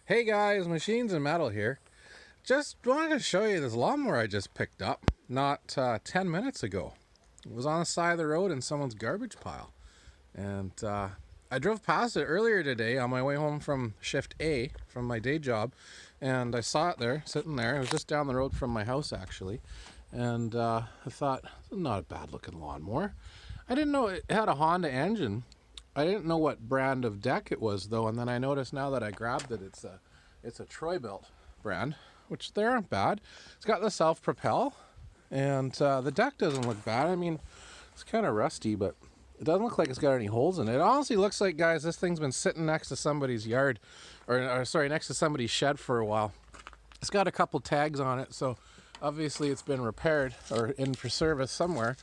Hey guys, Machines and Metal here. Just wanted to show you this lawnmower I just picked up not 10 minutes ago. It was on the side of the road in someone's garbage pile. And I drove past it earlier today on my way home from shift A from my day job. And I saw it there, sitting there. It was just down the road from my house actually. And I thought, not a bad looking lawnmower. I didn't know it had a Honda engine. I didn't know what brand of deck it was though, and then I noticed now that I grabbed it, it's a Troy-bilt brand, which they aren't bad. It's got the self-propel, and the deck doesn't look bad. I mean, it's kind of rusty, but it doesn't look like it's got any holes in it. It honestly looks like, guys, this thing's been sitting next to somebody's yard, or sorry, next to somebody's shed for a while. It's got a couple tags on it, so obviously it's been repaired or in for service somewhere.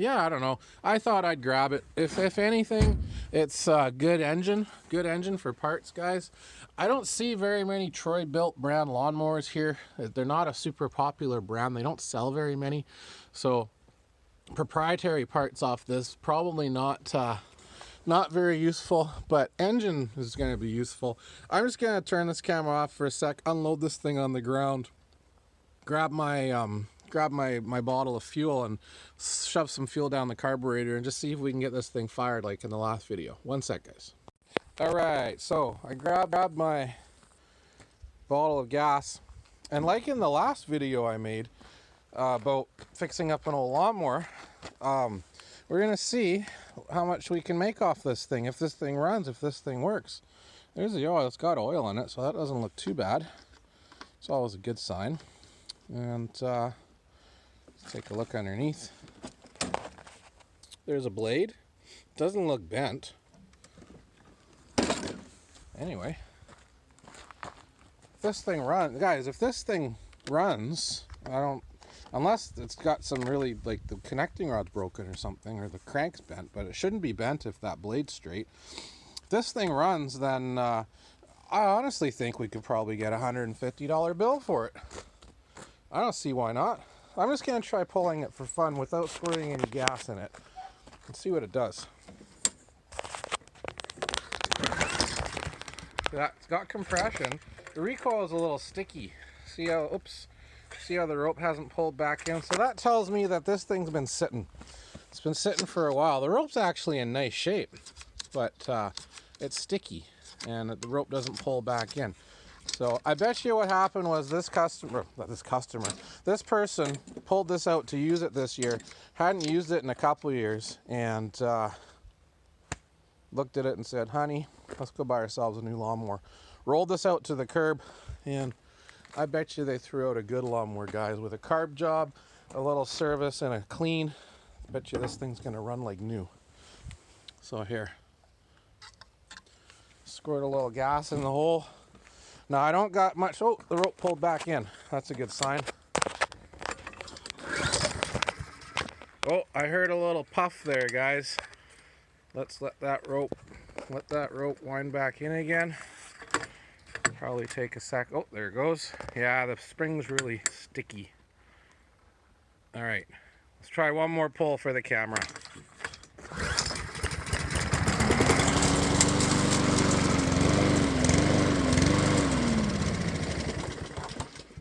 Yeah, I don't know. I thought I'd grab it. If anything, it's a good engine for parts, guys. I don't see very many Troy-bilt brand lawnmowers here. They're not a super popular brand. They don't sell very many. So proprietary parts off this, probably not very useful, but engine is going to be useful. I'm just going to turn this camera off for a sec, unload this thing on the ground, grab my bottle of fuel and shove some fuel down the carburetor and just see if we can get this thing fired like in the last video. One sec, guys. All right, so I grabbed my bottle of gas, and like in the last video I made about fixing up an old lawnmower, we're gonna see how much we can make off this thing, if this thing runs, if this thing works. There's the oil. It's got oil in it, so that doesn't look too bad. It's always a good sign. And let's take a look underneath. There's a blade. Doesn't look bent. Anyway, if this thing runs, guys, if this thing runs, unless it's got some really, like the connecting rod's broken or something, or the crank's bent, but it shouldn't be bent if that blade's straight. If this thing runs, then I honestly think we could probably get a $150 bill for it. I don't see why not. I'm just going to try pulling it for fun without squirting any gas in it and see what it does. It's got compression. The recoil is a little sticky. See how the rope hasn't pulled back in? So that tells me that this thing's been sitting. It's been sitting for a while. The rope's actually in nice shape, but it's sticky and the rope doesn't pull back in. So I bet you what happened was this person pulled this out to use it this year, hadn't used it in a couple years, and looked at it and said, honey, let's go buy ourselves a new lawnmower. Rolled this out to the curb, and I bet you they threw out a good lawnmower, guys, with a carb job, a little service, and a clean. I bet you this thing's gonna run like new. So here, squirt a little gas in the hole. Now I don't got much. Oh, the rope pulled back in. That's a good sign. Oh, I heard a little puff there, guys. Let's let that rope wind back in again. Probably take a sec. Oh, there it goes. Yeah, the spring's really sticky. All right, let's try one more pull for the camera.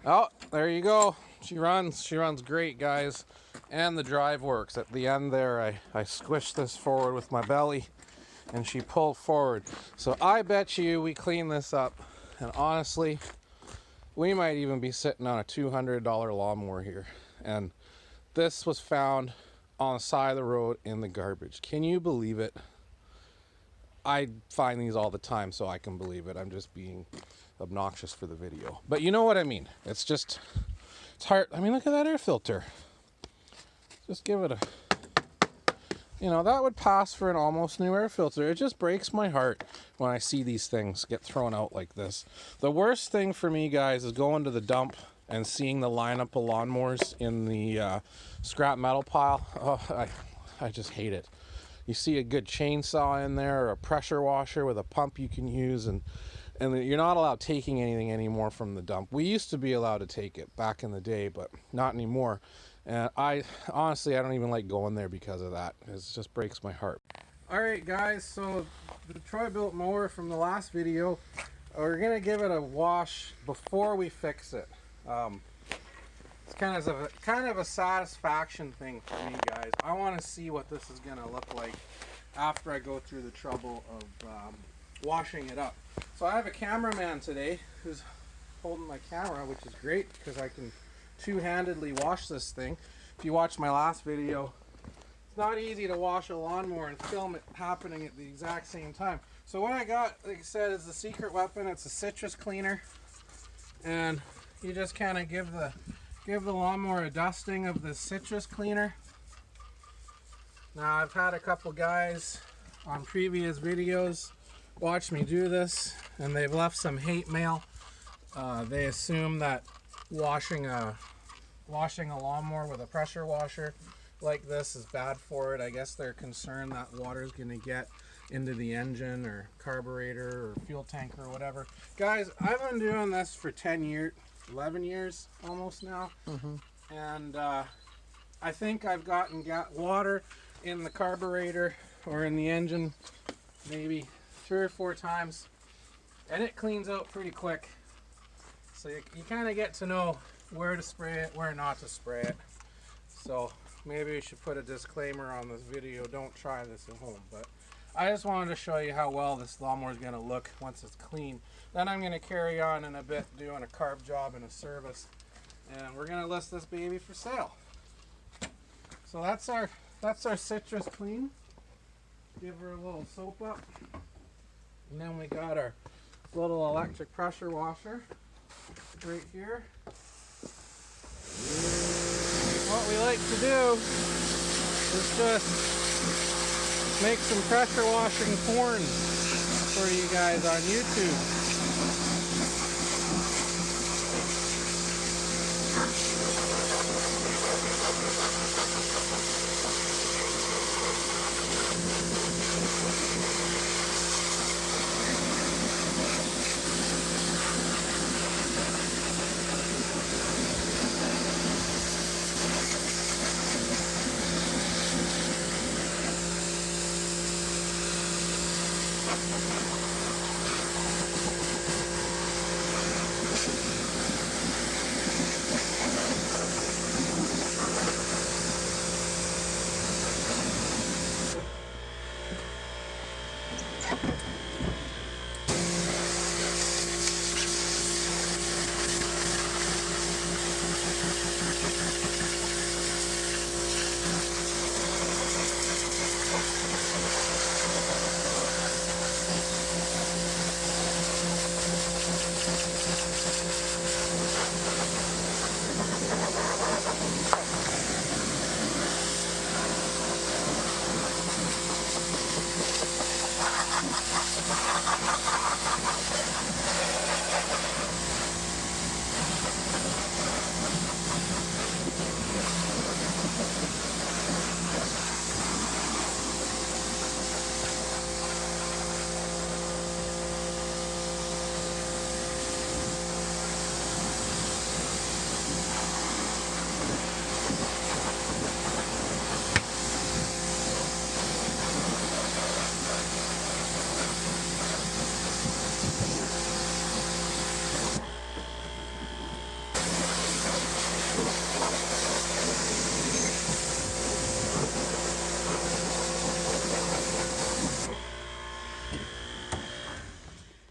Oh, there you go. She runs great, guys. And the drive works. At the end there, I squished this forward with my belly and she pulled forward. So I bet you we clean this up, and honestly, we might even be sitting on a $200 lawnmower here. And this was found on the side of the road in the garbage. Can you believe it? I find these all the time, so I can believe it. I'm just being obnoxious for the video, but you know what I mean. It's hard. I mean, look at that air filter. Just give it that would pass for an almost new air filter. It just breaks my heart when I see these things get thrown out like this. The worst thing for me, guys, is going to the dump and seeing the lineup of lawnmowers in the scrap metal pile. Oh, I just hate it. You see a good chainsaw in there, or a pressure washer with a pump you can use, and you're not allowed taking anything anymore from the dump. We used to be allowed to take it back in the day, but not anymore. And I don't even like going there because of that. It just breaks my heart. All right, guys, so the Troy-bilt mower from the last video, We're gonna give it a wash before we fix it. It's kind of a satisfaction thing for me, guys. I want to see what this is gonna look like after I go through the trouble of washing it up. So I have a cameraman today who's holding my camera, which is great because I can two-handedly wash this thing. If you watched my last video, it's not easy to wash a lawnmower and film it happening at the exact same time. So what I got, like I said, is the secret weapon. It's a citrus cleaner, and you just kind of give the lawnmower a dusting of the citrus cleaner. Now I've had a couple guys on previous videos watch me do this, and they've left some hate mail. They assume that washing a lawnmower with a pressure washer like this is bad for it. I guess they're concerned that water is going to get into the engine or carburetor or fuel tank or whatever. Guys, I've been doing this for 10 years, 11 years almost now. And I think I've got water in the carburetor or in the engine maybe 3 or 4 times, and it cleans out pretty quick. So you kind of get to know where to spray it, where not to spray it. So maybe we should put a disclaimer on this video, don't try this at home. But I just wanted to show you how well this lawnmower is going to look once it's clean. Then I'm going to carry on in a bit doing a carb job and a service, and we're going to list this baby for sale. So that's our citrus clean. Give her a little soap up, and then we got our little electric pressure washer right here. What we like to do is just make some pressure washing porn for you guys on YouTube.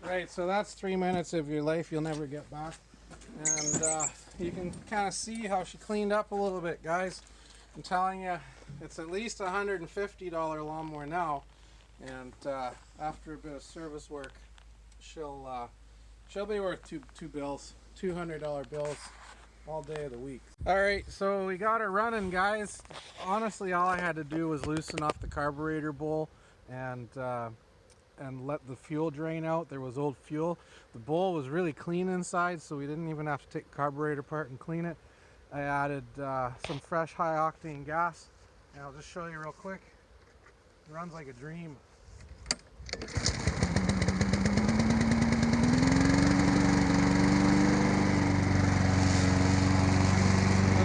Right, so that's 3 minutes of your life you'll never get back. And you can kind of see how she cleaned up a little bit, guys. I'm telling you, it's at least a $150 lawnmower now. And after a bit of service work, she'll be worth two bills, $200 bills all day of the week. All right, so we got her running, guys. Honestly, all I had to do was loosen up the carburetor bowl and let the fuel drain out. There was old fuel. The bowl was really clean inside, so we didn't even have to take the carburetor apart and clean it. I added some fresh high octane gas, and I'll just show you real quick. It runs like a dream. The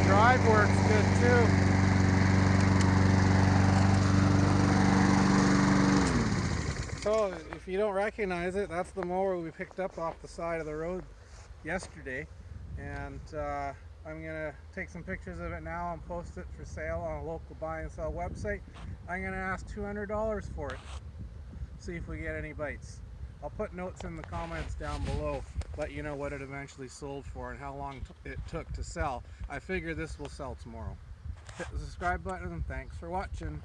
drive works good too. So if you don't recognize it, that's the mower we picked up off the side of the road yesterday, and I'm gonna take some pictures of it now and post it for sale on a local buy and sell website. I'm gonna ask $200 for it. See if we get any bites. I'll put notes in the comments down below, let you know what it eventually sold for and how long it took to sell. I figure this will sell tomorrow. Hit the subscribe button and thanks for watching.